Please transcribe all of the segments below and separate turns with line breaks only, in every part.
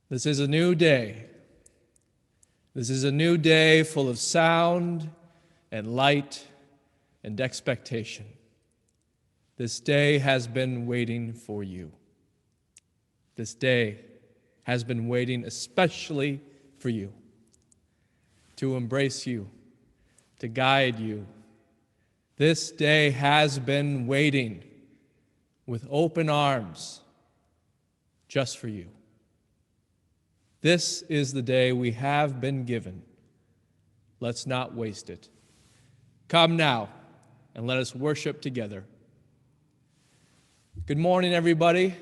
This is a new day. This is a new day full of sound and light and expectation. This day has been waiting for you. This day has been waiting especially for you, to embrace you, to guide you. This day has been waiting with open arms just for you. This is the day we have been given. Let's not waste it. Come now and let us worship together. Good morning, everybody,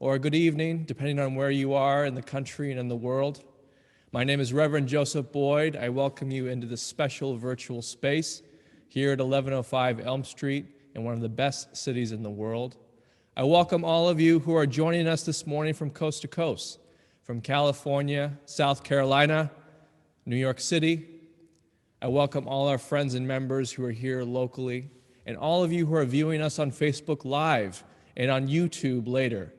or good evening, depending on where you are in the country and in the world. My name is Reverend Joseph Boyd. I welcome you into this special virtual space here at 1105 Elm Street in one of the best cities in the world. I welcome all of you who are joining us this morning from coast to coast, from California, South Carolina, New York City. I welcome all our friends and members who are here locally, and all of you who are viewing us on Facebook Live and on YouTube later.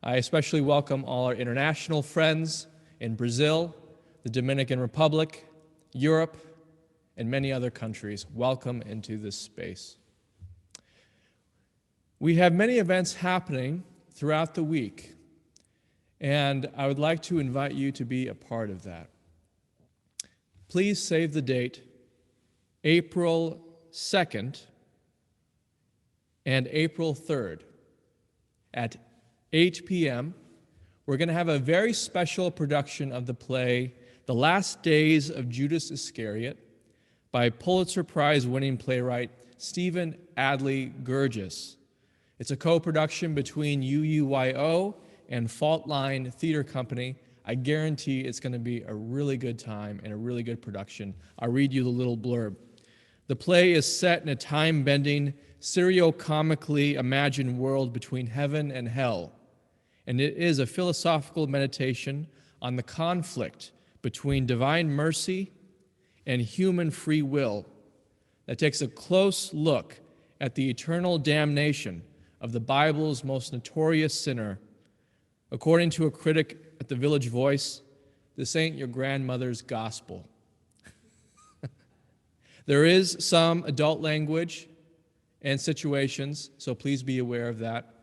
I especially welcome all our international friends in Brazil, the Dominican Republic, Europe, and many other countries. Welcome into this space. We have many events happening throughout the week, and I would like to invite you to be a part of that. Please save the date, April 2nd and April 3rd at 8 p.m. We're going to have a very special production of the play, The Last Days of Judas Iscariot, by Pulitzer Prize-winning playwright Stephen Adly Guirgis. It's a co-production between UUYO and Fault Line Theater Company. I guarantee it's going to be a really good time and a really good production. I'll read you the little blurb. The play is set in a time-bending, serio-comically imagined world between heaven and hell, and it is a philosophical meditation on the conflict between divine mercy and human free will that takes a close look at the eternal damnation of the Bible's most notorious sinner. According to a critic at the Village Voice, this ain't your grandmother's gospel. There is some adult language and situations, so please be aware of that.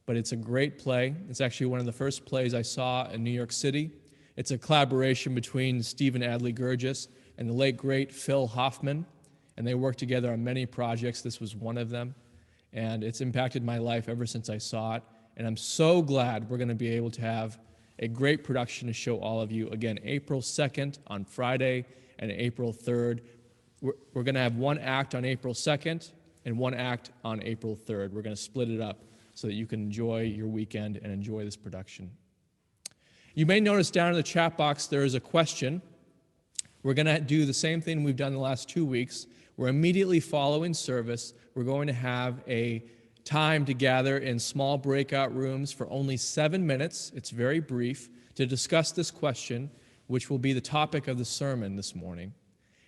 But it's a great play. It's actually one of the first plays I saw in New York City. It's a collaboration between Stephen Adly Guirgis and the late, great Phil Hoffman, and they worked together on many projects. This was one of them, and it's impacted my life ever since I saw it. And I'm so glad we're going to be able to have a great production to show all of you. Again, April 2nd on Friday and April 3rd. We're going to have one act on April 2nd and one act on April 3rd. We're going to split it up so that you can enjoy your weekend and enjoy this production. You may notice down in the chat box there is a question. We're going to do the same thing we've done the last 2 weeks. We're immediately following service. We're going to have a time to gather in small breakout rooms for only 7 minutes. It's very brief, to discuss this question, which will be the topic of the sermon this morning.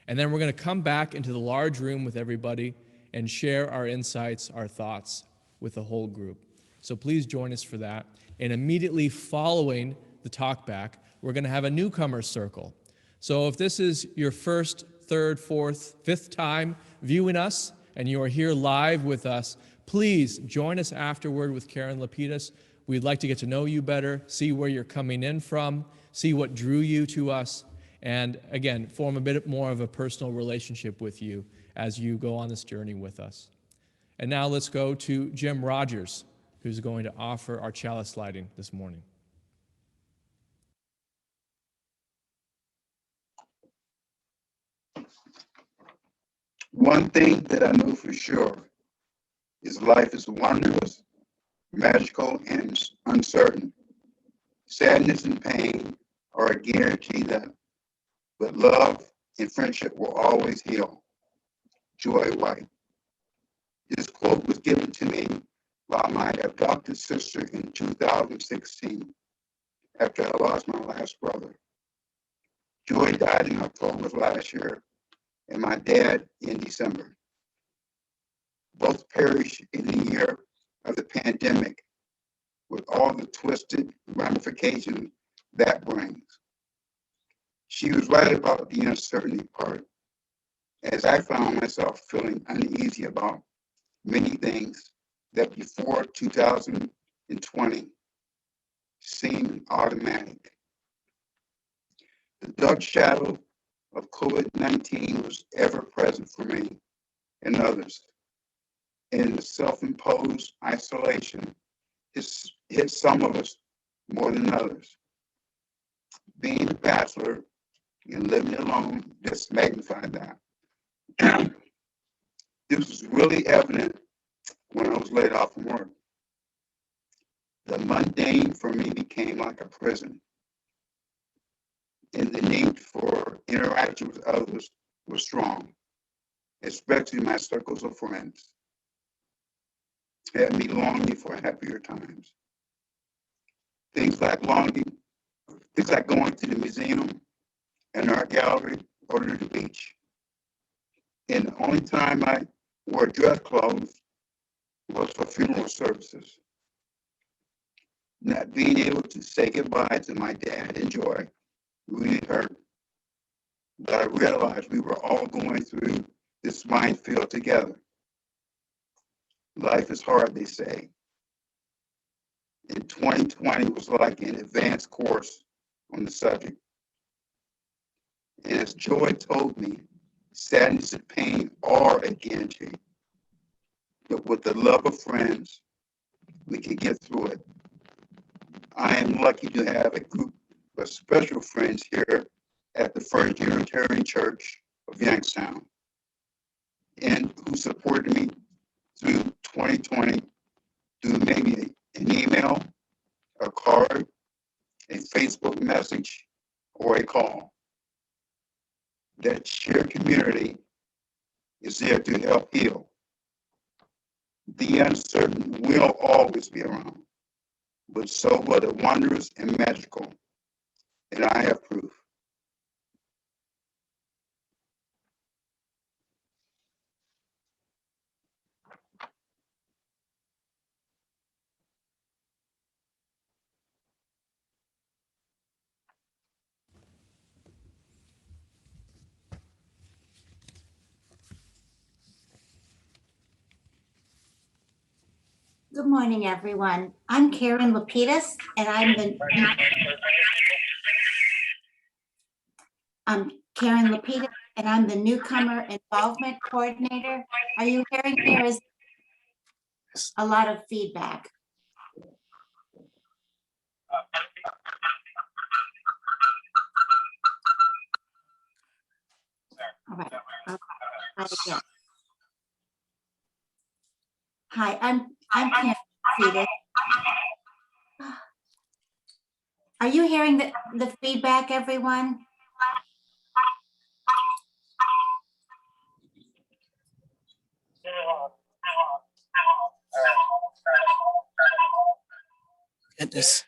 And then we're going to come back into the large room with everybody and share our insights, our thoughts with the whole group. So please join us for that. And immediately following the talk back, we're going to have a newcomer circle. So if this is your first, third, fourth, fifth time viewing us, and you are here live with us, please join us afterward with Karen Lapidus. We'd like to get to know you better, see where you're coming in from, see what drew you to us, and again, form a bit more of a personal relationship with you as you go on this journey with us. And now let's go to Jim Rogers, who's going to offer our chalice lighting this morning.
One thing that I know for sure is life is wondrous, magical, and uncertain. Sadness and pain are a guarantee that, but love and friendship will always heal. Joy White. This quote was given to me by my adopted sister in 2016 after I lost my last brother. Joy died in October of last year, and my dad in December. Both perished in the year of the pandemic, with all the twisted ramifications that brings. She was right about the uncertainty part, as I found myself feeling uneasy about many things that before 2020 seemed automatic. The dark shadow of COVID-19 was ever present for me and others, and the self-imposed isolation hit some of us more than others. Being a bachelor and living alone just magnified that. This was really evident when I was laid off from work. The mundane for me became like a prison, and the need for interaction with others was strong, especially my circles of friends. It had me longing for happier times. Things like going to the museum, an art gallery, or to the beach. And the only time I wore dress clothes was for funeral services. Not being able to say goodbye to my dad and Joy really hurt. But I realized we were all going through this minefield together. Life is hard, they say. And 2020 was like an advanced course on the subject. And as Joy told me, sadness and pain are a guarantee. But with the love of friends, we can get through it. I am lucky to have a group of special friends here at the First Unitarian Church of Youngstown, and who supported me through 2020 through maybe an email, a card, a Facebook message, or a call. That shared community is there to help heal. The uncertain will always be around, but so will the wondrous and magical, and I have proof.
Good morning, everyone. I'm Karen Lapidus, and I'm the newcomer involvement coordinator. Are you hearing there is a lot of feedback? All right. Okay. Hi, I'm Karen Lapidus. Are you hearing the feedback, everyone?
Goodness.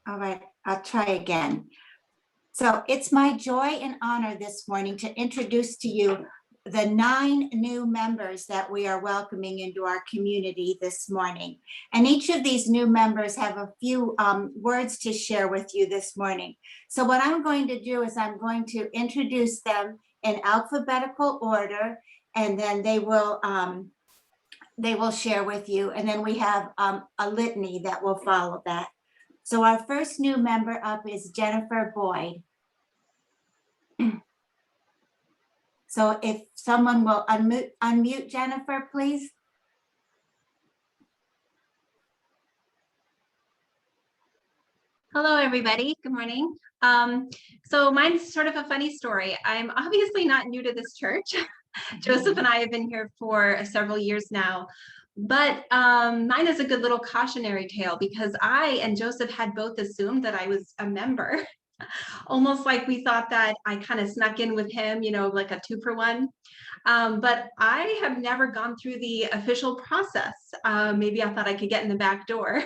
All right, I'll try again. So it's my joy and honor this morning to introduce to you the 9 new members that we are welcoming into our community this morning. And each of these new members have a few words to share with you this morning. So what I'm going to do is I'm going to introduce them in alphabetical order, and then they will share with you. And then we have a litany that will follow that. So our first new member up is Jennifer Boyd. So if someone will unmute Jennifer, please.
Hello, everybody. Good morning. So mine's sort of a funny story. I'm obviously not new to this church. Joseph and I have been here for several years now, but mine is a good little cautionary tale because I and Joseph had both assumed that I was a member. Almost like we thought that I kind of snuck in with him, you know, like a 2-for-1. But I have never gone through the official process. Maybe I thought I could get in the back door.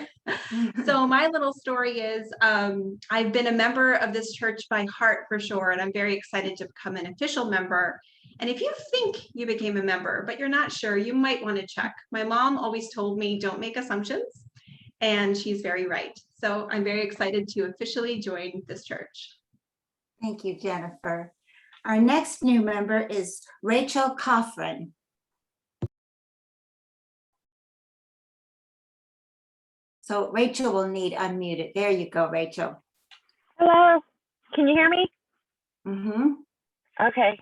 So my little story is I've been a member of this church by heart for sure, and I'm very excited to become an official member. And if you think you became a member, but you're not sure, you might want to check. My mom always told me, don't make assumptions. And she's very right. So I'm very excited to officially join this church.
Thank you, Jennifer. Our next new member is Rachel Coffrin. So Rachel will need unmuted. There you go, Rachel.
Hello, can you hear me?
Mm-hmm.
Okay.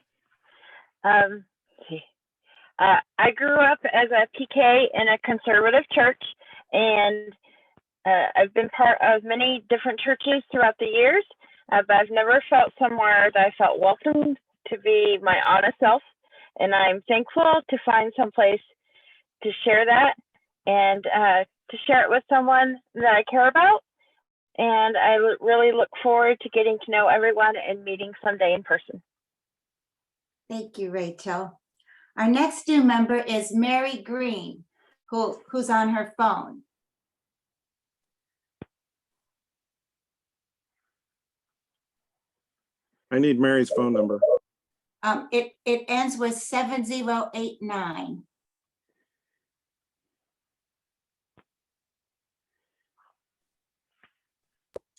I grew up as a PK in a conservative church, and I've been part of many different churches throughout the years, but I've never felt somewhere that I felt welcomed to be my honest self. And I'm thankful to find some place to share that and to share it with someone that I care about. And I really look forward to getting to know everyone and meeting someday in person.
Thank you, Rachel. Our next new member is Mary Green, who's on her phone.
I need Mary's phone number.
It ends with 7089.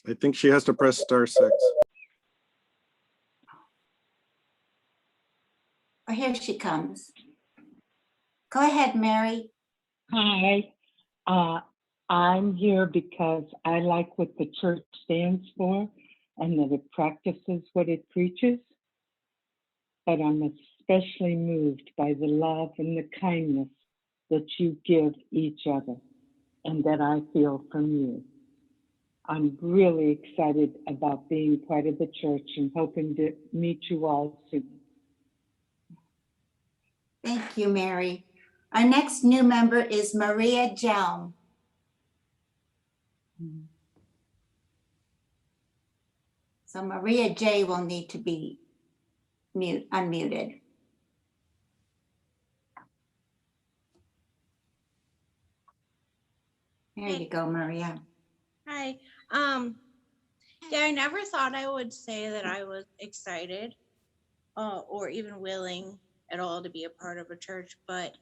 I think she has to press *6.
Oh, here she comes. Go ahead, Mary.
Hi, I'm here because I like what the church stands for and that it practices what it preaches. But I'm especially moved by the love and the kindness that you give each other and that I feel from you. I'm really excited about being part of the church and hoping to meet you all soon.
Thank you, Mary. Our next new member is Maria Jelm. So Maria J will need to be unmuted. There you go, Maria.
Hi. Yeah, I never thought I would say that I was excited or even willing at all to be a part of a church, but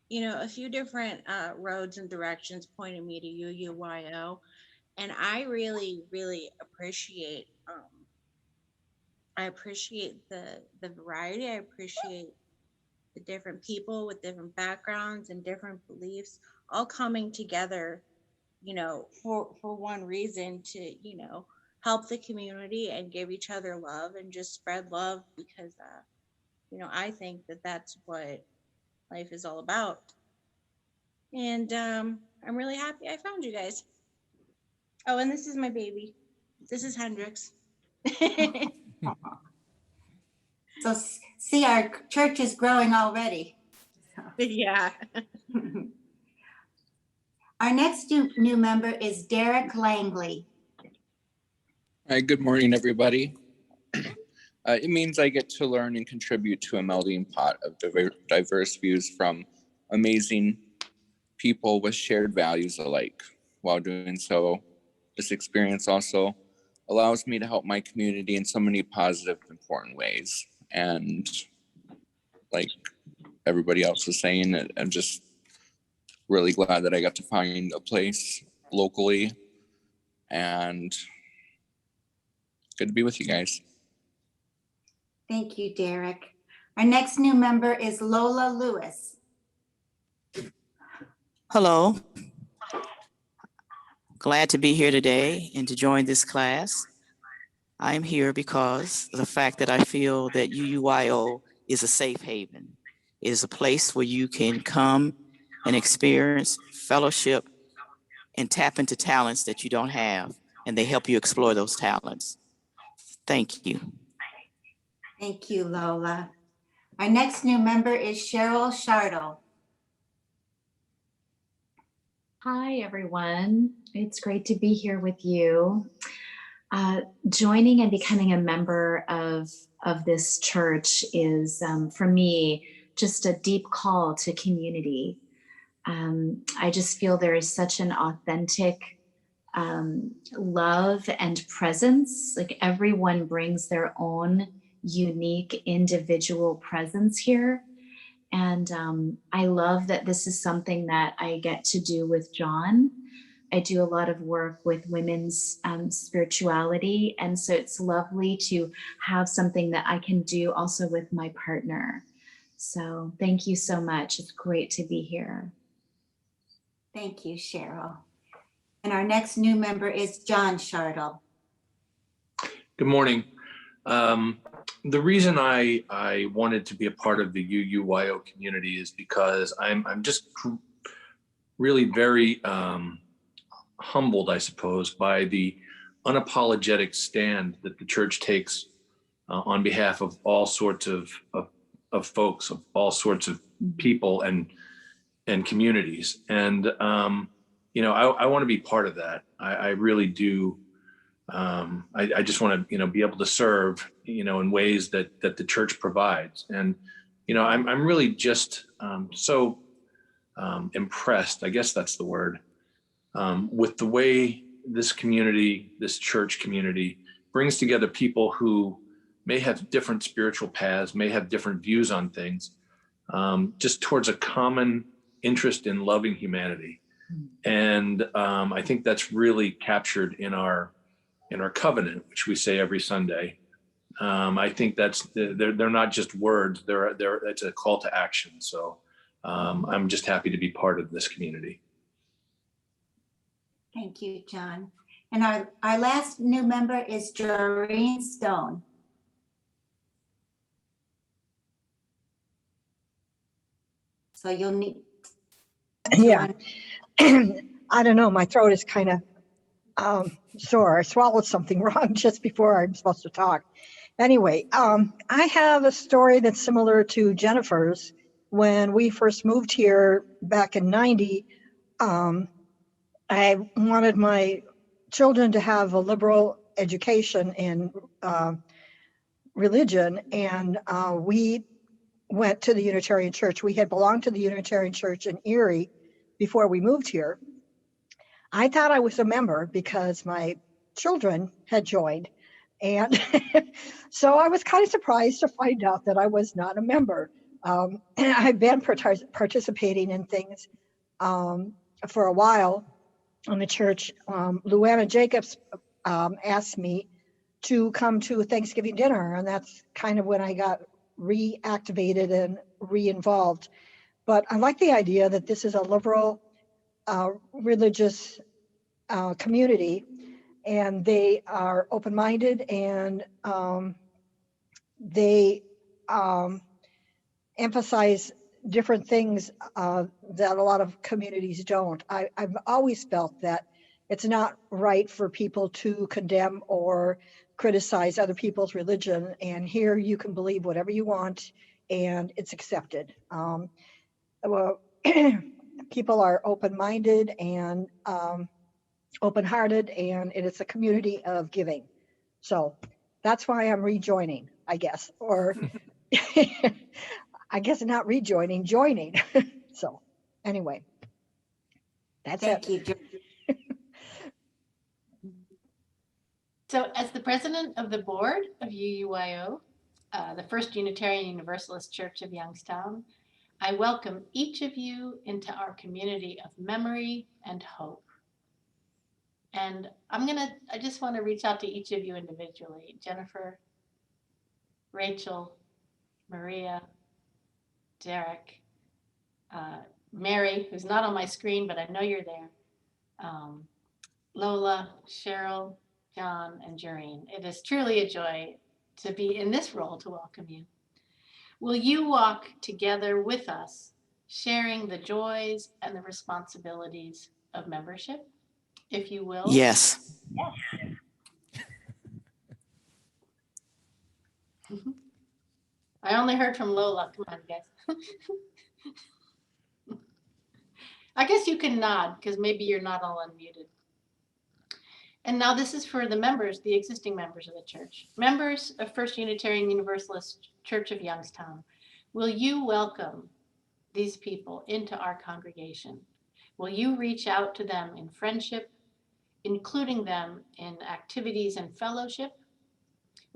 you know, a few different roads and directions pointed me to UUYO, and I really, really appreciate the variety. I appreciate the different people with different backgrounds and different beliefs all coming together, you know, for one reason, to, you know, help the community and give each other love and just spread love, because you know, I think that that's what life is all about. And I'm really happy I found you guys. Oh, and this is my baby. This is Hendrix.
So see, our church is growing already.
Yeah.
Our next new member is Derek Langley.
Hi, good morning, everybody. It means I get to learn and contribute to a melting pot of diverse views from amazing people with shared values alike. While doing so, this experience also allows me to help my community in so many positive, important ways. And like everybody else was saying, I'm just really glad that I got to find a place locally, and good to be with you guys.
Thank you, Derek. Our next new member is Lola Lewis.
Hello. Glad to be here today and to join this class. I'm here because of the fact that I feel that UUYO is a safe haven. It is a place where you can come and experience fellowship and tap into talents that you don't have, and they help you explore those talents. Thank you.
Thank you, Lola. Our next new member is Cheryl Shartle.
Hi, everyone. It's great to be here with you. Joining and becoming a member of this church is, for me, just a deep call to community. I just feel there is such an authentic love and presence. Like everyone brings their own unique individual presence here. And I love that this is something that I get to do with John. I do a lot of work with women's spirituality. And so it's lovely to have something that I can do also with my partner. So thank you so much. It's great to be here.
Thank you, Cheryl. And our next new member is John Shardle.
Good morning. The reason I wanted to be a part of the UUYO community is because I'm just really very humbled, I suppose, by the unapologetic stand that the church takes on behalf of all sorts of folks, of all sorts of people and communities. And you know, I want to be part of that. I really do. I just want to, be able to serve, in ways that the church provides. And, I'm really just so impressed, I guess that's the word, with the way this community, this church community, brings together people who may have different spiritual paths, may have different views on things, just towards a common interest in loving humanity. And I think that's really captured in our covenant, which we say every Sunday. I think they're not just words, it's a call to action. So I'm just happy to be part of this community.
Thank you, John. And our last new member is Doreen Stone. So you'll need.
Yeah. I don't know, my throat is kind of sore. I swallowed something wrong just before I'm supposed to talk. Anyway, I have a story that's similar to Jennifer's. When we first moved here back in '90, I wanted my children to have a liberal education in religion, and we went to the Unitarian Church. We had belonged to the Unitarian Church in Erie before we moved here. I thought I was a member because my children had joined. And so I was kind of surprised to find out that I was not a member. I've been participating in things for a while in the church. Luana Jacobs asked me to come to Thanksgiving dinner, and that's kind of when I got reactivated and re-involved. But I like the idea that this is a liberal religious community, and they are open-minded, and they emphasize different things that a lot of communities don't. I've always felt that it's not right for people to condemn or criticize other people's religion, and here you can believe whatever you want and it's accepted. Well, people are open-minded and open-hearted, and it's a community of giving. So that's why I'm rejoining, I guess, or I guess not rejoining, joining. So anyway, that's it.
Thank you.
So as the president of the board of UUYO, the First Unitarian Universalist Church of Youngstown, I welcome each of you into our community of memory and hope. And I just want to reach out to each of you individually. Jennifer, Rachel, Maria, Derek, Mary, who's not on my screen, but I know you're there, Lola, Cheryl, John, and Jareen. It is truly a joy to be in this role to welcome you. Will you walk together with us, sharing the joys and the responsibilities of membership, if you will?
Yes.
Yes. I only heard from Lola. Come on, guys. I guess you can nod because maybe you're not all unmuted. And now this is for the members, the existing members of the church. Members of First Unitarian Universalist Church of Youngstown, will you welcome these people into our congregation? Will you reach out to them in friendship, including them in activities and fellowship?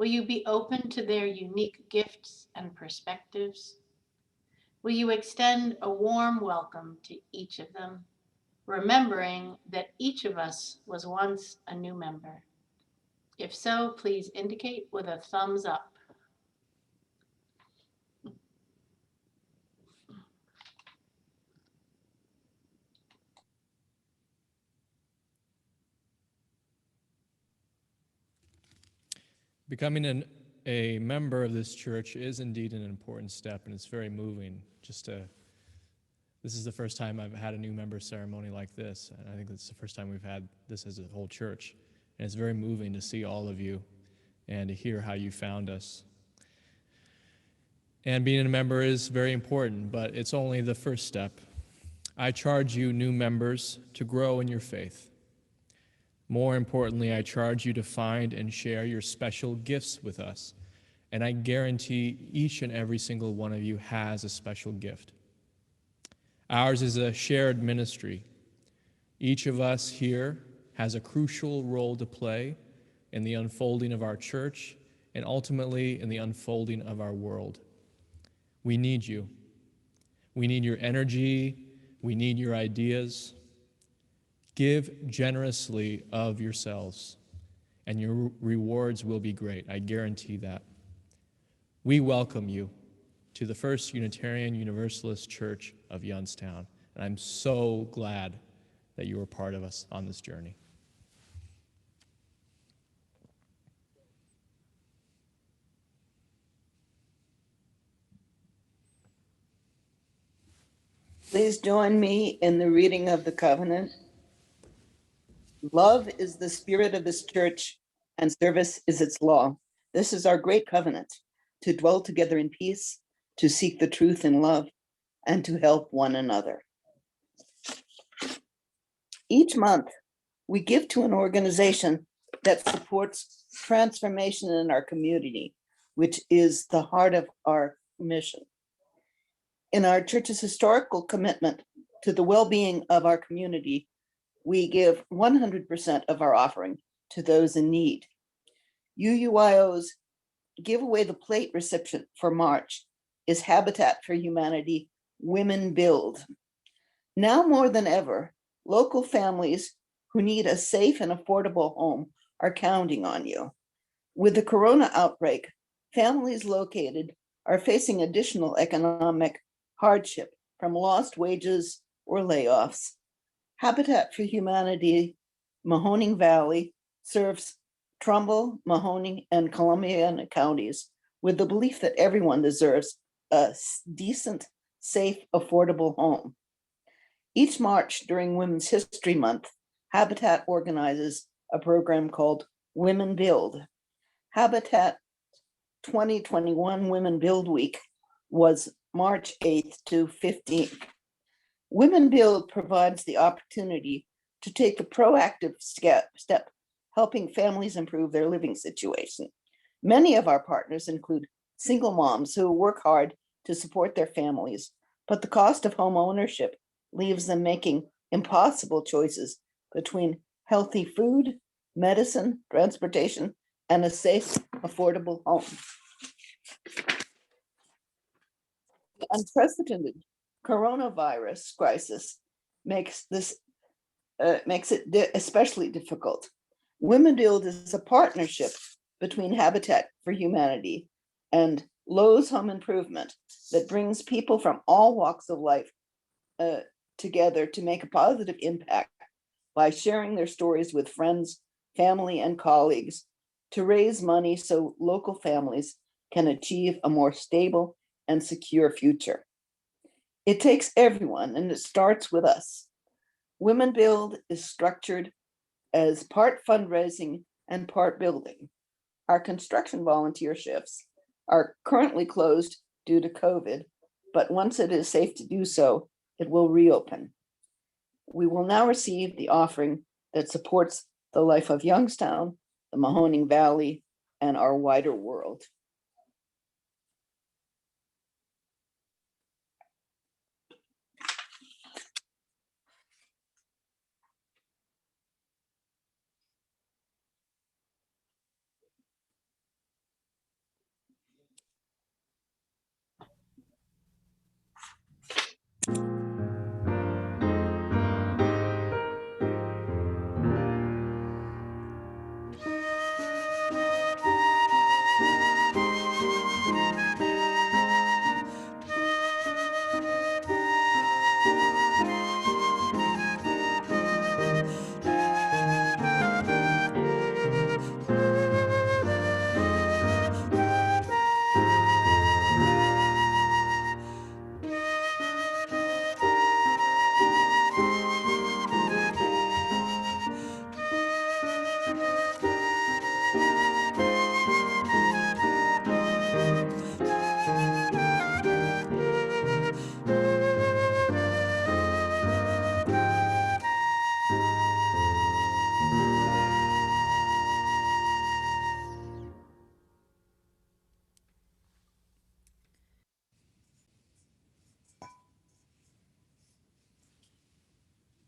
Will you be open to their unique gifts and perspectives? Will you extend a warm welcome to each of them, remembering that each of us was once a new member? If so, please indicate with a thumbs up.
Becoming a member of this church is indeed an important step, and it's very moving. This is the first time I've had a new member ceremony like this, and I think it's the first time we've had this as a whole church. And it's very moving to see all of you and to hear how you found us. And being a member is very important, but it's only the first step. I charge you, new members, to grow in your faith. More importantly, I charge you to find and share your special gifts with us. And I guarantee each and every single one of you has a special gift. Ours is a shared ministry. Each of us here has a crucial role to play in the unfolding of our church and ultimately in the unfolding of our world. We need you. We need your energy. We need your ideas. Give generously of yourselves, and your rewards will be great. I guarantee that. We welcome you to the First Unitarian Universalist Church of Youngstown, and I'm so glad that you are part of us on this journey.
Please join me in the reading of the covenant. Love is the spirit of this church, and service is its law. This is our great covenant, to dwell together in peace, to seek the truth in love, and to help one another. Each month, we give to an organization that supports transformation in our community, which is the heart of our mission. In our church's historical commitment to the well-being of our community, we give 100% of our offering to those in need. UUYO's Give Away the Plate reception for March is Habitat for Humanity Women Build. Now more than ever, local families who need a safe and affordable home are counting on you. With the corona outbreak, families located are facing additional economic hardship from lost wages or layoffs. Habitat for Humanity Mahoning Valley serves Trumbull, Mahoning, and Columbiana counties with the belief that everyone deserves a decent, safe, affordable home. Each March during Women's History Month, Habitat organizes a program called Women Build. Habitat 2021 Women Build Week was March 8th to 15th. Women Build provides the opportunity to take a proactive step helping families improve their living situation. Many of our partners include single moms who work hard to support their families, but the cost of home ownership leaves them making impossible choices between healthy food, medicine, transportation, and a safe, affordable home. The unprecedented coronavirus crisis makes it especially difficult. Women Build is a partnership between Habitat for Humanity and Lowe's Home Improvement that brings people from all walks of life together to make a positive impact by sharing their stories with friends, family, and colleagues to raise money so local families can achieve a more stable and secure future. It takes everyone, and it starts with us. Women Build is structured as part fundraising and part building. Our construction volunteer shifts are currently closed due to COVID, but once it is safe to do so, it will reopen. We will now receive the offering that supports the life of Youngstown, the Mahoning Valley, and our wider world.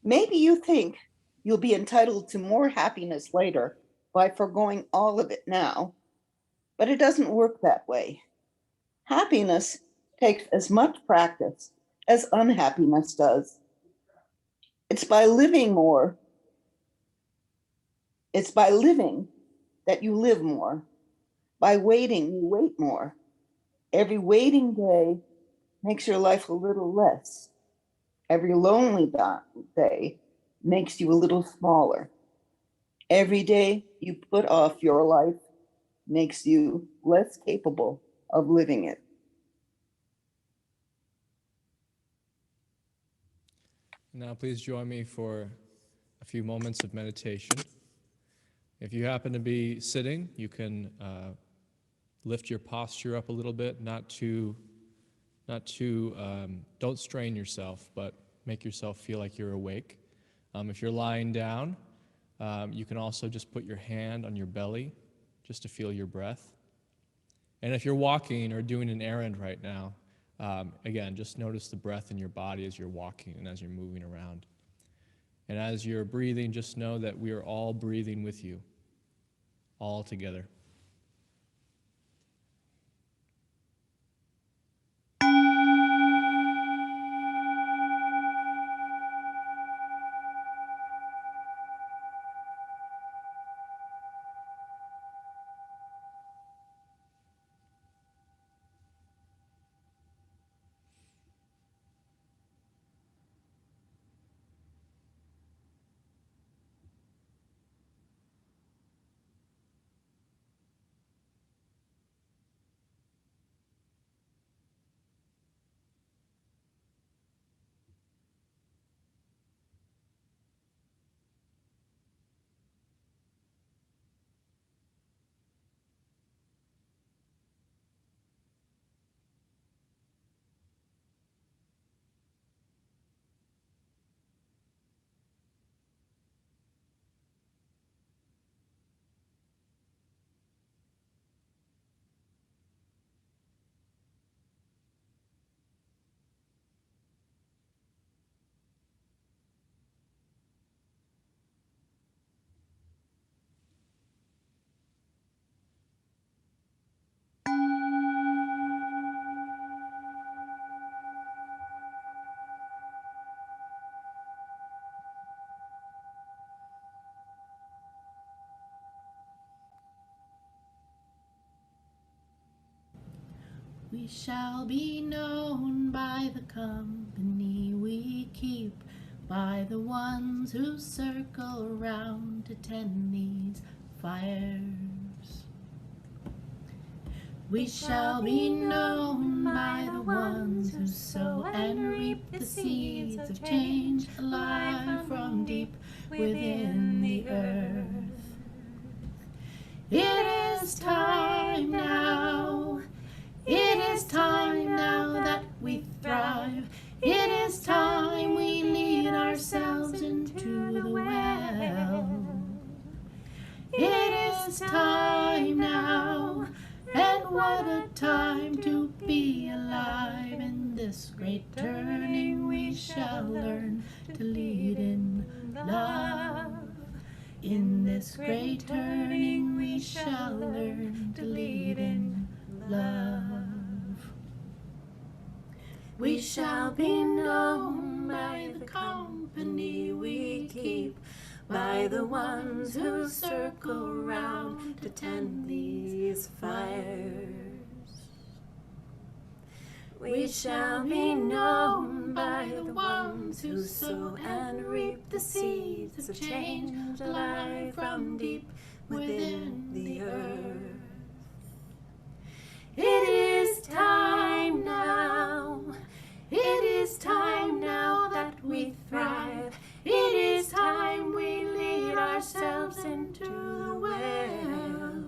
Maybe you think you'll be entitled to more happiness later by foregoing all of it now, but it doesn't work that way. Happiness takes as much practice as unhappiness does. It's by living more. It's by living that you live more. By waiting, you wait more. Every waiting day makes your life a little less. Every lonely day makes you a little smaller. Every day you put off your life makes you less capable of living it.
Now, please join me for a few moments of meditation. If you happen to be sitting, you can lift your posture up a little bit, don't strain yourself, but make yourself feel like you're awake. If you're lying down, you can also just put your hand on your belly just to feel your breath. And if you're walking or doing an errand right now, again, just notice the breath in your body as you're walking and as you're moving around. And as you're breathing, just know that we are all breathing with you, all together.
We shall be known by the company we keep, by the ones who circle around to tend these fires. We shall be known by the ones who sow and reap the seeds of change, alive from deep within the earth. It is time now. It is time now that we thrive. It is time we lead ourselves into the well. It is time now, and what a time to be alive. In this great turning we shall learn to lead in love. In this great turning we shall learn to lead in love. We shall be known by the company we keep, by the ones who circle round to tend these fires. We shall be known by the ones who sow and reap the seeds of change, alive from deep within the earth. It is time now. It is time now that we thrive. It is time we lead ourselves into the well.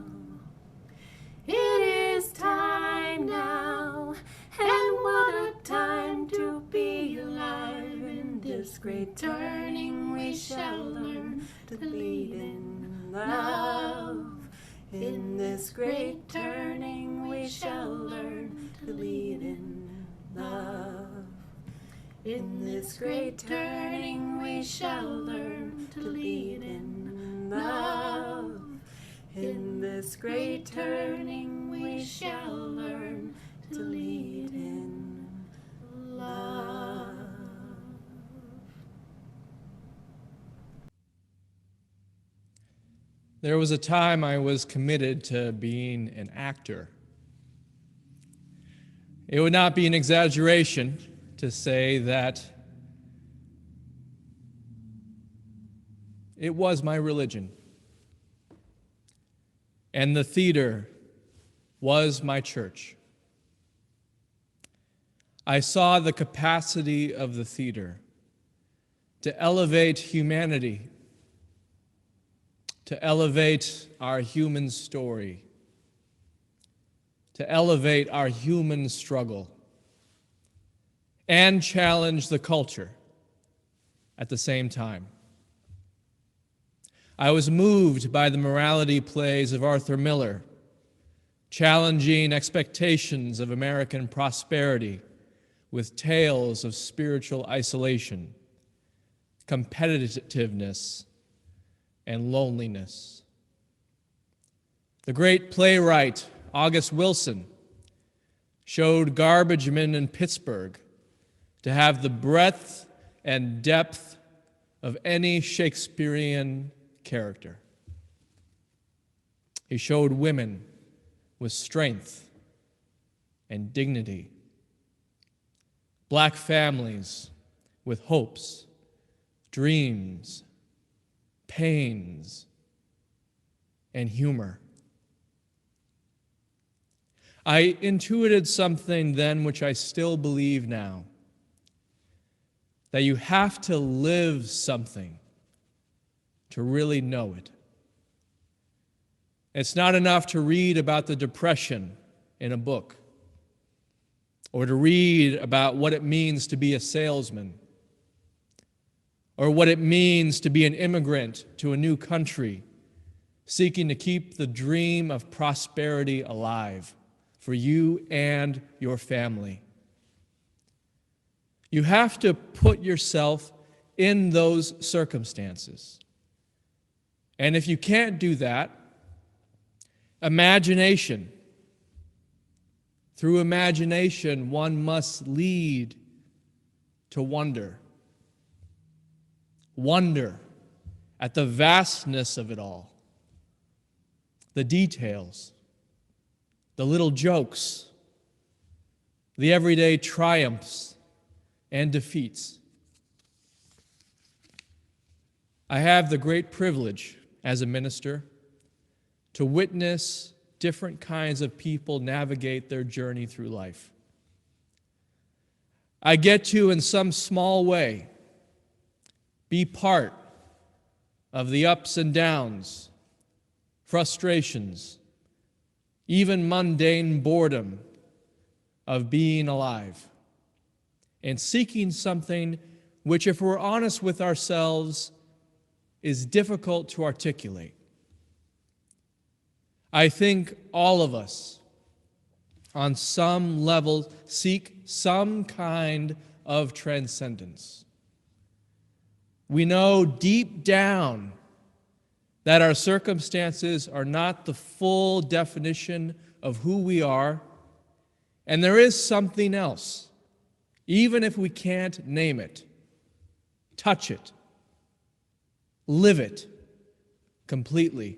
It is time now, and what a time to be alive. In this great turning we shall learn to lead in love. In this great turning we shall learn to lead in love. In this great turning
we shall learn to lead in love. In this great turning we shall learn to lead in love.
There was a time I was committed to being an actor. It would not be an exaggeration to say that it was my religion. And the theater was my church. I saw the capacity of the theater to elevate humanity, to elevate our human story, to elevate our human struggle, and challenge the culture at the same time. I was moved by the morality plays of Arthur Miller, challenging expectations of American prosperity with tales of spiritual isolation, competitiveness, and loneliness. The great playwright August Wilson showed garbage men in Pittsburgh to have the breadth and depth of any Shakespearean character. He showed women with strength and dignity, black families with hopes, dreams, pains, and humor. I intuited something then which I still believe now, that you have to live something to really know it. It's not enough to read about the Depression in a book, or to read about what it means to be a salesman, or what it means to be an immigrant to a new country, seeking to keep the dream of prosperity alive for you and your family. You have to put yourself in those circumstances. And if you can't do that, imagination. Through imagination, one must lead to wonder. Wonder at the vastness of it all, the details, the little jokes, the everyday triumphs and defeats. I have the great privilege as a minister to witness different kinds of people navigate their journey through life. I get to, in some small way, be part of the ups and downs, frustrations, even mundane boredom of being alive and seeking something which, if we're honest with ourselves, is difficult to articulate. I think all of us, on some level, seek some kind of transcendence. We know deep down that our circumstances are not the full definition of who we are, and there is something else, even if we can't name it, touch it, live it completely.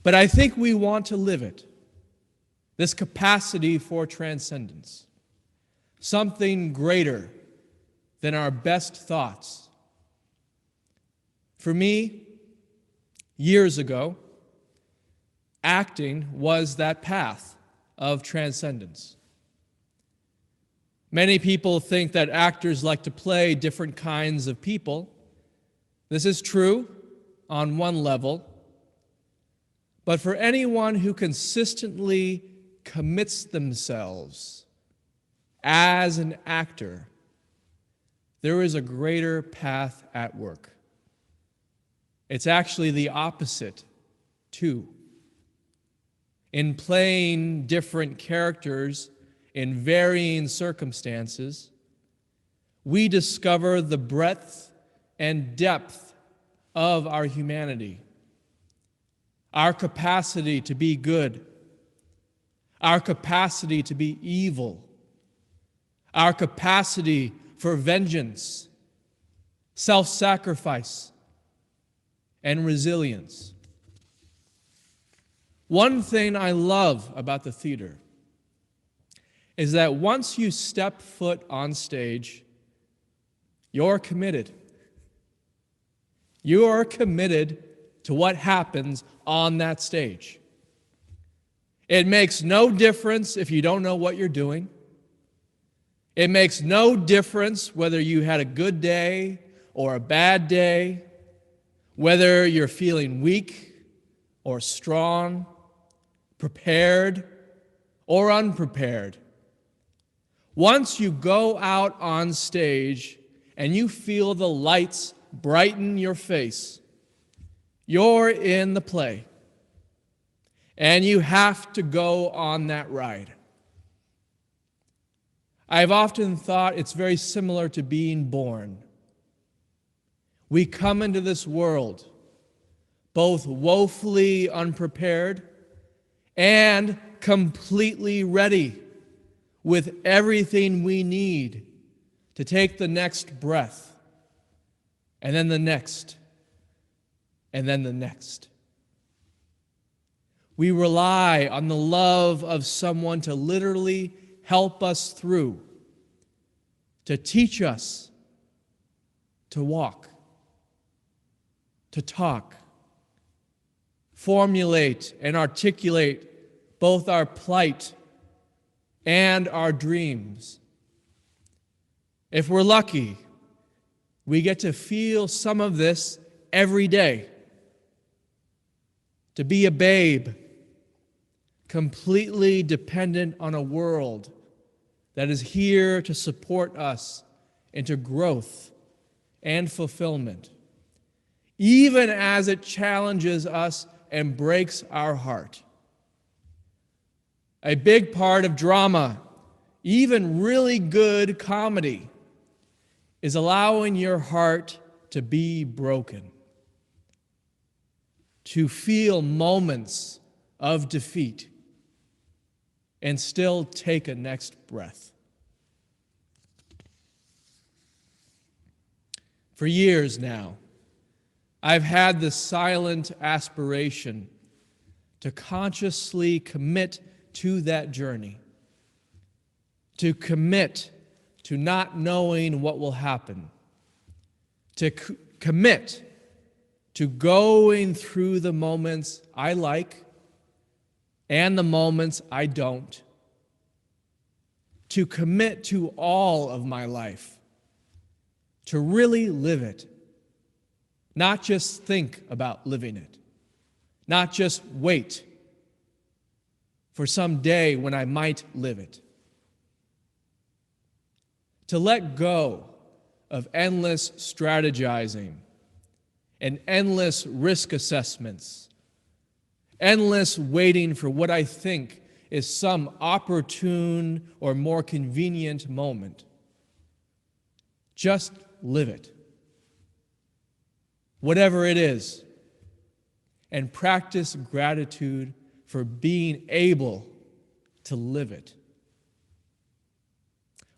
But I think we want to live it, this capacity for transcendence, something greater than our best thoughts. For me, years ago, acting was that path of transcendence. Many people think that actors like to play different kinds of people. This is true on one level, but for anyone who consistently commits themselves as an actor, there is a greater path at work. It's actually the opposite, too. In playing different characters in varying circumstances, we discover the breadth and depth of our humanity, our capacity to be good, our capacity to be evil, our capacity for vengeance, self-sacrifice, and resilience. One thing I love about the theater is that once you step foot on stage, you're committed. You are committed to what happens on that stage. It makes no difference if you don't know what you're doing. It makes no difference whether you had a good day or a bad day, whether you're feeling weak or strong, prepared or unprepared. Once you go out on stage and you feel the lights brighten your face, you're in the play. And you have to go on that ride. I've often thought it's very similar to being born. We come into this world both woefully unprepared and completely ready with everything we need to take the next breath, and then the next, and then the next. We rely on the love of someone to literally help us through, to teach us to walk, to talk, formulate and articulate both our plight and our dreams. If we're lucky, we get to feel some of this every day. To be a babe, completely dependent on a world that is here to support us into growth and fulfillment, even as it challenges us and breaks our heart. A big part of drama, even really good comedy, is allowing your heart to be broken, to feel moments of defeat, and still take a next breath. For years now, I've had this silent aspiration to consciously commit to that journey, to commit to not knowing what will happen, to commit to going through the moments I like and the moments I don't, to commit to all of my life, to really live it, not just think about living it, not just wait for some day when I might live it. To let go of endless strategizing and endless risk assessments, endless waiting for what I think is some opportune or more convenient moment. Just live it, whatever it is, and practice gratitude for being able to live it.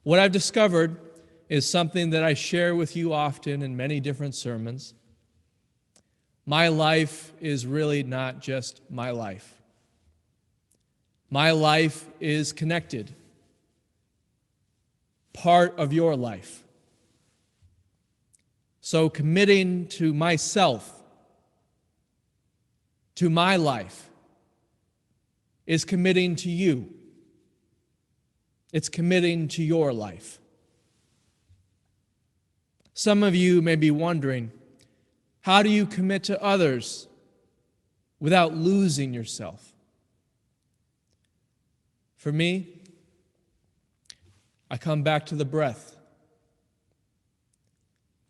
What I've discovered is something that I share with you often in many different sermons. My life is really not just my life. My life is connected, part of your life. So committing to myself, to my life, is committing to you. It's committing to your life. Some of you may be wondering, how do you commit to others without losing yourself? For me, I come back to the breath.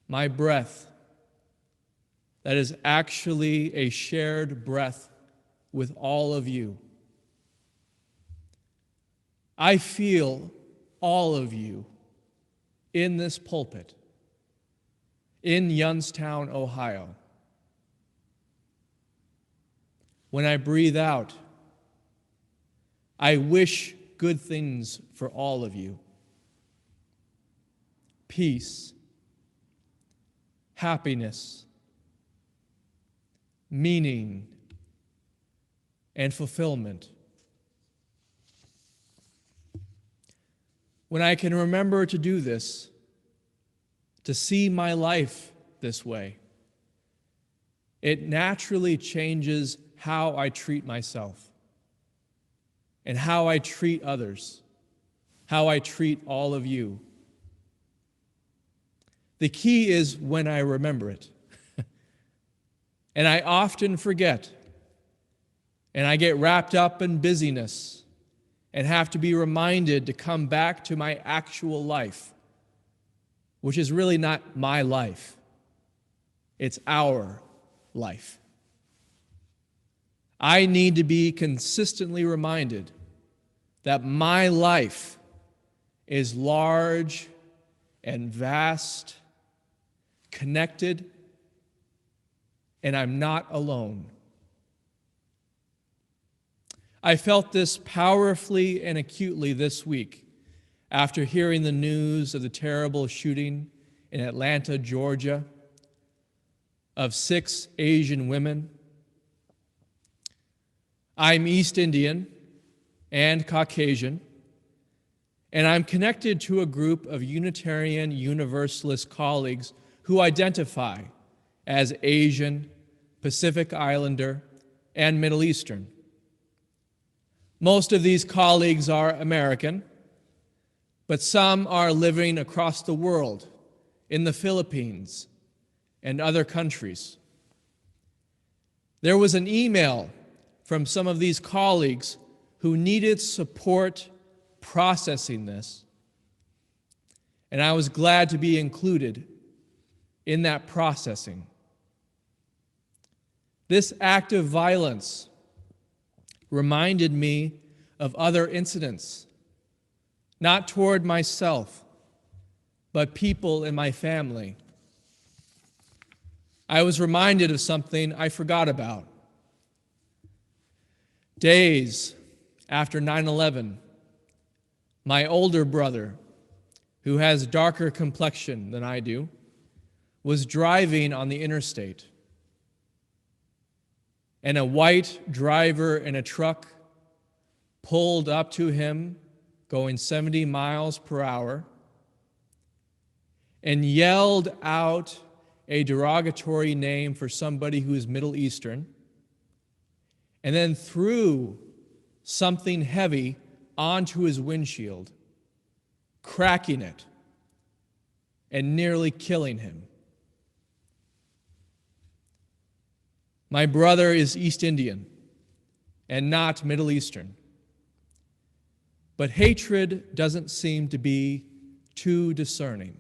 My breath, that is actually a shared breath with all of you. I feel all of you in this pulpit in Youngstown, Ohio. When I breathe out, I wish good things for all of you. Peace, happiness, meaning, and fulfillment. When I can remember to do this, to see my life this way, it naturally changes how I treat myself and how I treat others, how I treat all of you. The key is when I remember it. And I often forget, and I get wrapped up in busyness and have to be reminded to come back to my actual life, which is really not my life. It's our life. I need to be consistently reminded that my life is large and vast, connected, and I'm not alone. I felt this powerfully and acutely this week after hearing the news of the terrible shooting in Atlanta, Georgia, of 6 Asian women. I'm East Indian and Caucasian, and I'm connected to a group of Unitarian Universalist colleagues who identify as Asian, Pacific Islander, and Middle Eastern. Most of these colleagues are American, but some are living across the world, in the Philippines and other countries. There was an email from some of these colleagues who needed support processing this, and I was glad to be included in that processing. This act of violence reminded me of other incidents, not toward myself, but people in my family. I was reminded of something I forgot about. Days after 9/11, my older brother, who has darker complexion than I do, was driving on the interstate, and a white driver in a truck pulled up to him going 70 miles per hour and yelled out a derogatory name for somebody who is Middle Eastern, and then threw something heavy onto his windshield, cracking it and nearly killing him. My brother is East Indian and not Middle Eastern, but hatred doesn't seem to be too discerning.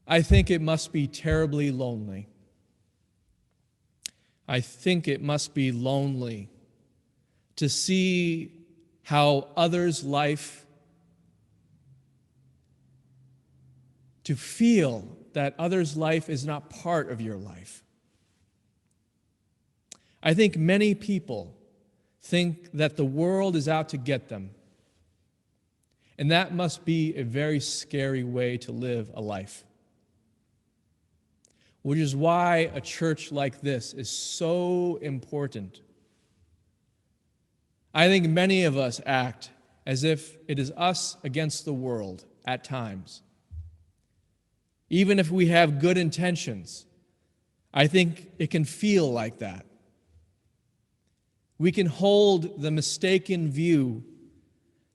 I think it must be terribly lonely. I think it must be lonely to see how others' life, to feel that others' life is not part of your life. I think many people think that the world is out to get them, and that must be a very scary way to live a life. Which is why a church like this is so important. I think many of us act as if it is us against the world at times. Even if we have good intentions, I think it can feel like that. We can hold the mistaken view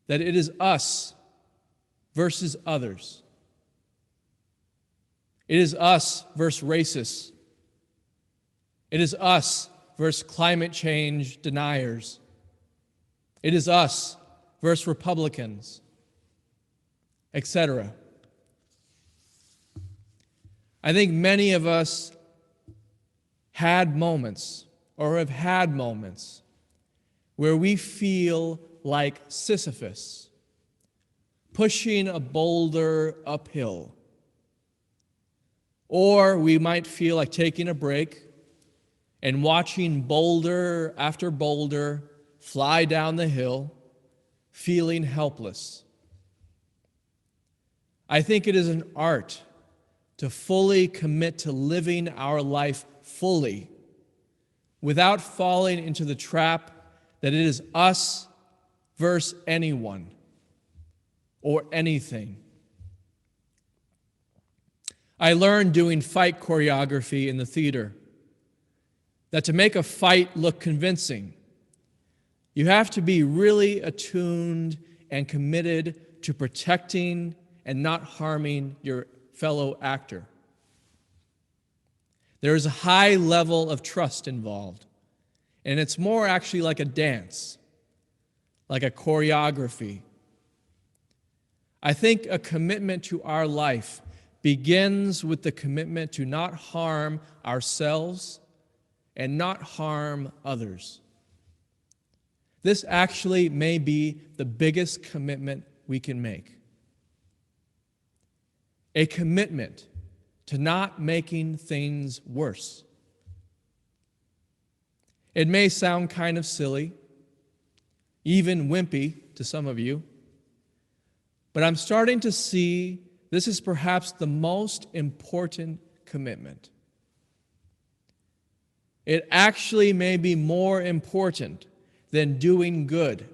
that it is us versus others. It is us versus racists. It is us versus climate change deniers. It is us versus Republicans, etc. I think many of us had moments or have had moments where we feel like Sisyphus, pushing a boulder uphill. Or we might feel like taking a break and watching boulder after boulder fly down the hill, feeling helpless. I think it is an art to fully commit to living our life fully without falling into the trap that it is us versus anyone or anything. I learned doing fight choreography in the theater that to make a fight look convincing, you have to be really attuned and committed to protecting and not harming your fellow actor. There is a high level of trust involved, and it's more actually like a dance, like a choreography. I think a commitment to our life begins with the commitment to not harm ourselves and not harm others. This actually may be the biggest commitment we can make. A commitment to not making things worse. It may sound kind of silly, even wimpy to some of you, but I'm starting to see this is perhaps the most important commitment. It actually may be more important than doing good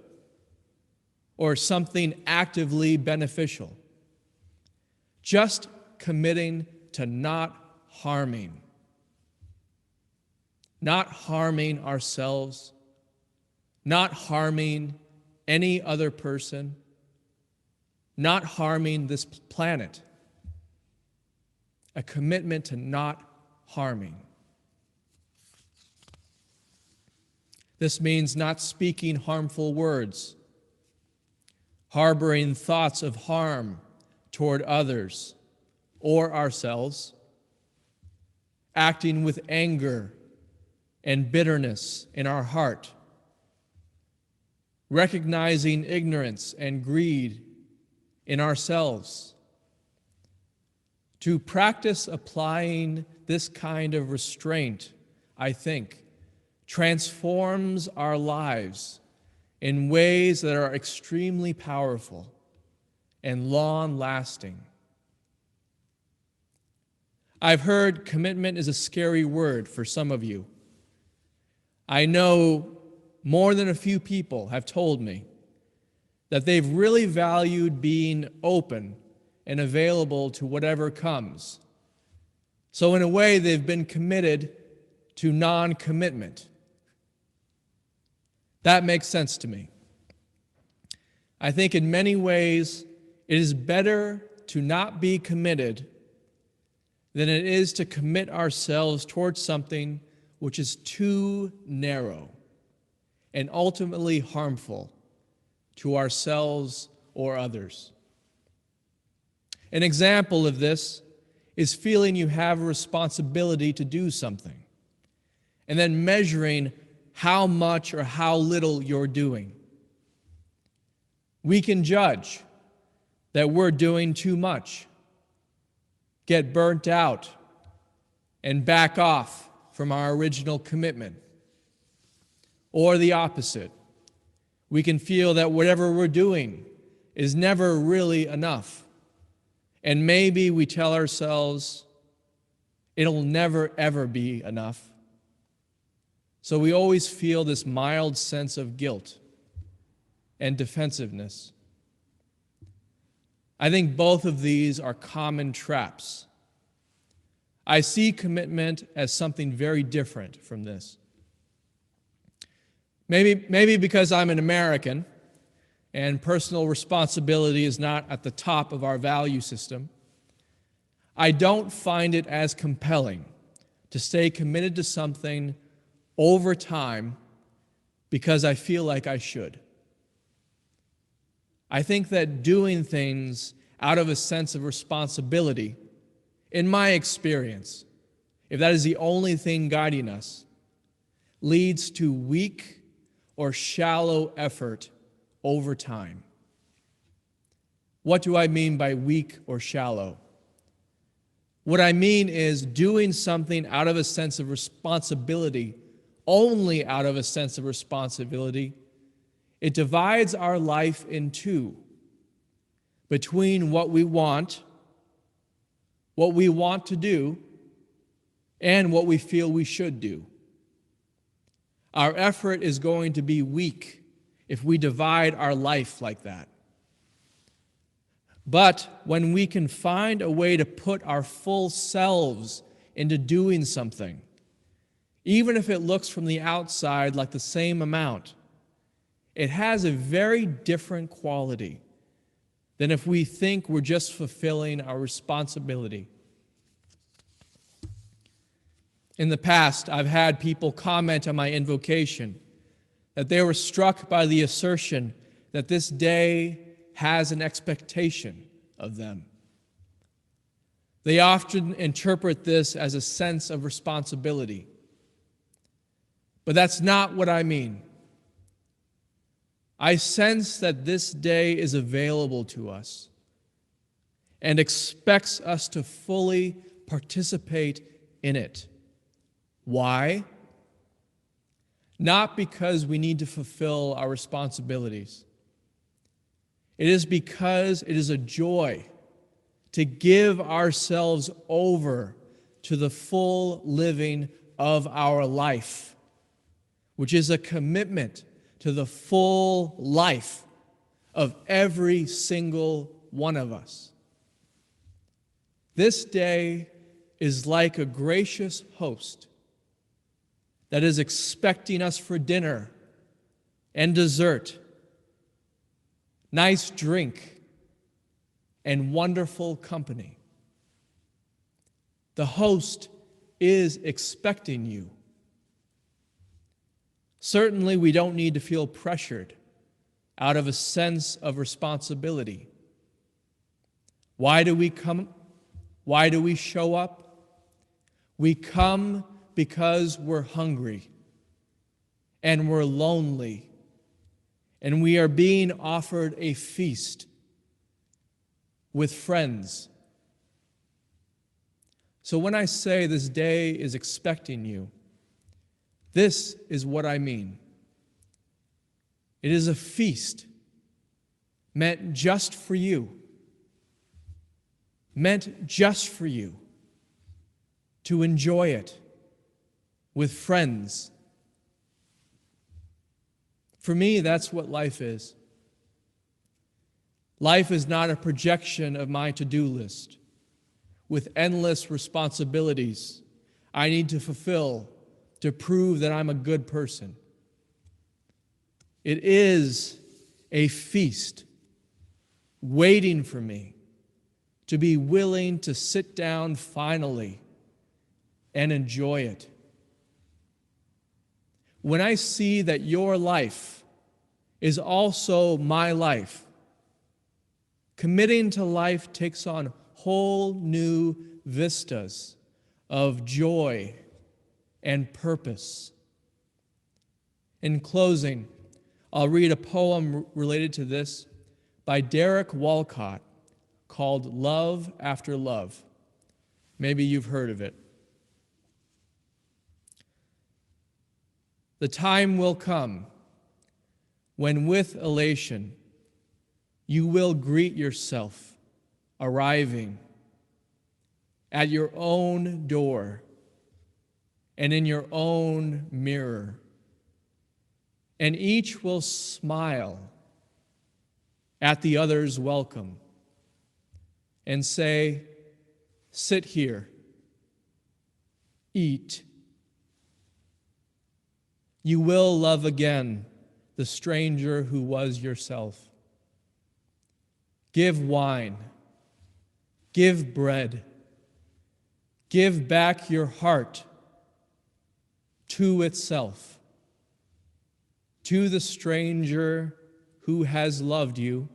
or something actively beneficial. Just committing to not harming ourselves, not harming any other person, not harming this planet. A commitment to not harming. This means not speaking harmful words, harboring thoughts of harm toward others or ourselves, acting with anger and bitterness in our heart, recognizing ignorance and greed in ourselves. To practice applying this kind of restraint, I think, transforms our lives in ways that are extremely powerful and long-lasting. I've heard commitment is a scary word for some of you. I know more than a few people have told me that they've really valued being open and available to whatever comes. So in a way, they've been committed to non-commitment. That makes sense to me. I think in many ways, it is better to not be committed than it is to commit ourselves towards something which is too narrow and ultimately harmful to ourselves or others. An example of this is feeling you have a responsibility to do something and then measuring how much or how little you're doing. We can judge that we're doing too much, get burnt out, and back off from our original commitment. Or the opposite. We can feel that whatever we're doing is never really enough. And maybe we tell ourselves it'll never, ever be enough. So we always feel this mild sense of guilt and defensiveness. I think both of these are common traps. I see commitment as something very different from this. Maybe because I'm an American and personal responsibility is not at the top of our value system, I don't find it as compelling to stay committed to something over time because I feel like I should. I think that doing things out of a sense of responsibility, in my experience, if that is the only thing guiding us, leads to weak or shallow effort over time. What do I mean by weak or shallow? What I mean is doing something out of a sense of responsibility, only out of a sense of responsibility. It divides our life in two, between what we want to do, and what we feel we should do. Our effort is going to be weak if we divide our life like that. But when we can find a way to put our full selves into doing something, even if it looks from the outside like the same amount, it has a very different quality than if we think we're just fulfilling our responsibility. In the past, I've had people comment on my invocation that they were struck by the assertion that this day has an expectation of them. They often interpret this as a sense of responsibility. But that's not what I mean. I sense that this day is available to us and expects us to fully participate in it. Why? Not because we need to fulfill our responsibilities. It is because it is a joy to give ourselves over to the full living of our life, which is a commitment to the full life of every single one of us. This day is like a gracious host that is expecting us for dinner and dessert, nice drink, and wonderful company. The host is expecting you. Certainly, we don't need to feel pressured out of a sense of responsibility. Why do we come? Why do we show up? We come because we're hungry and we're lonely and we are being offered a feast with friends. So when I say this day is expecting you, this is what I mean. It is a feast meant just for you, to enjoy it with friends. For me, that's what life is. Life is not a projection of my to-do list with endless responsibilities I need to fulfill to prove that I'm a good person. It is a feast waiting for me to be willing to sit down finally and enjoy it. When I see that your life is also my life, committing to life takes on whole new vistas of joy and purpose. In closing, I'll read a poem related to this by Derek Walcott called Love After Love. Maybe you've heard of it. The time will come when with elation you will greet yourself arriving at your own door and in your own mirror, and each will smile at the other's welcome and say, "Sit here, eat." You will love again the stranger who was yourself. Give wine, give bread, give back your heart to itself, to the stranger who has loved you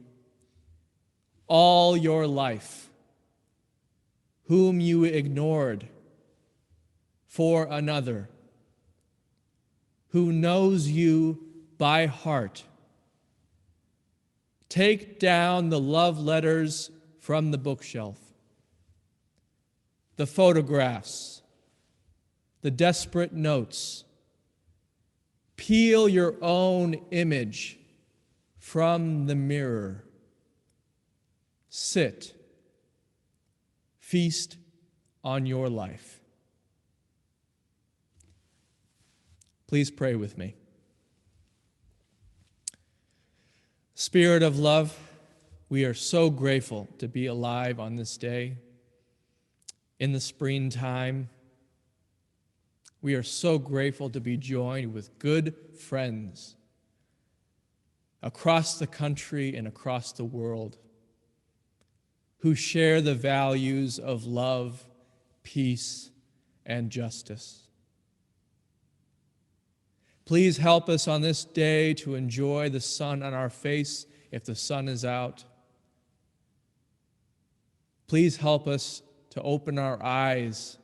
all your life, whom you ignored for another, who knows you by heart. Take down the love letters from the bookshelf, the photographs, the desperate notes. Peel your own image from the mirror. Sit, feast on your life. Please pray with me. Spirit of love, we are so grateful to be alive on this day. In the springtime, we are so grateful to be joined with good friends across the country and across the world who share the values of love, peace, and justice. Please help us on this day to enjoy the sun on our face if the sun is out. Please help us to open our eyes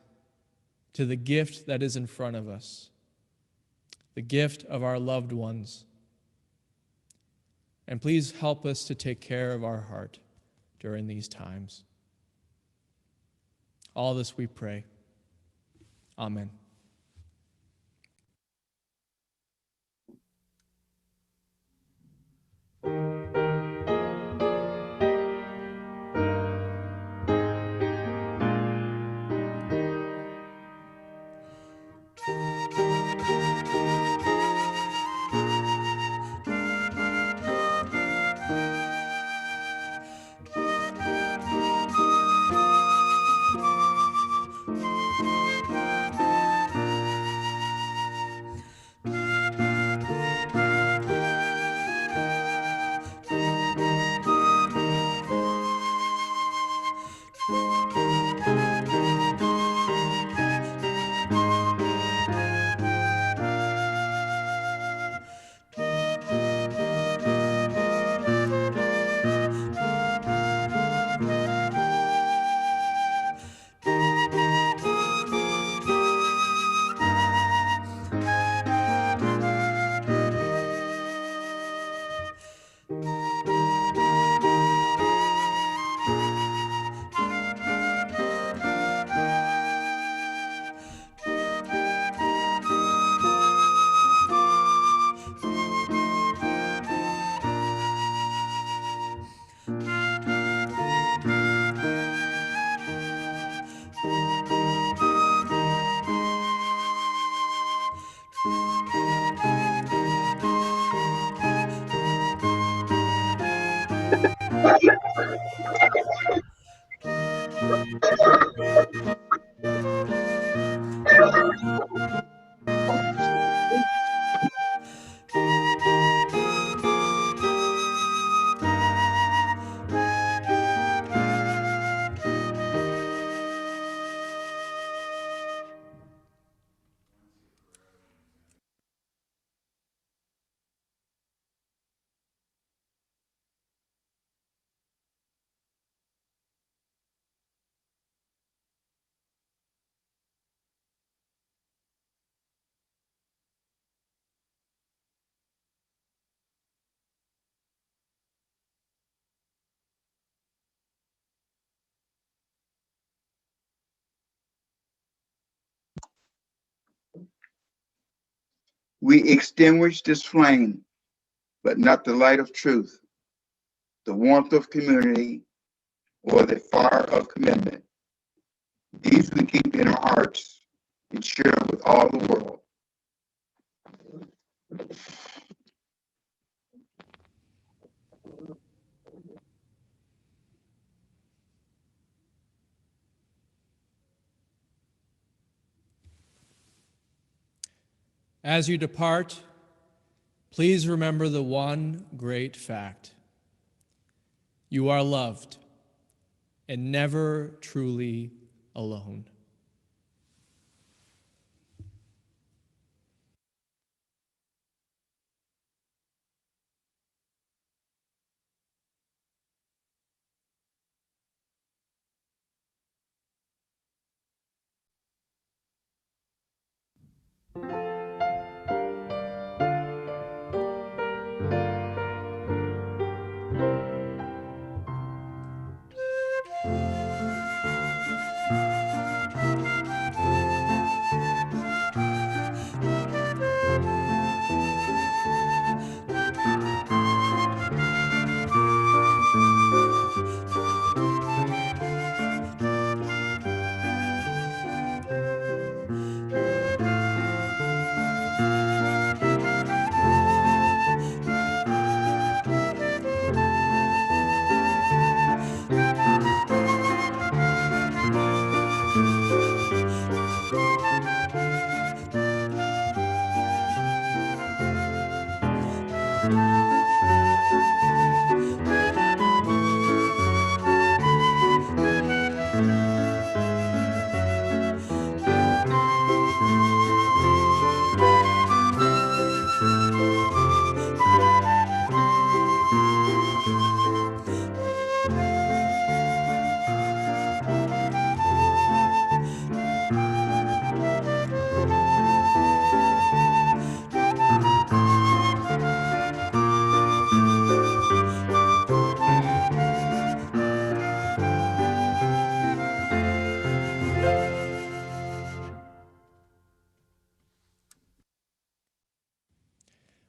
to the gift that is in front of us, the gift of our loved ones. And please help us to take care of our heart during these times. All this we pray. Amen.
We extinguish this flame, but not the light of truth, the warmth of community, or the fire of commitment. These we keep in our hearts and share with all the world.
As you depart, please remember the one great fact. You are loved and never truly alone.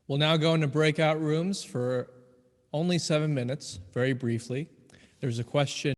We'll now go into breakout rooms for only 7 minutes, very briefly. There's a question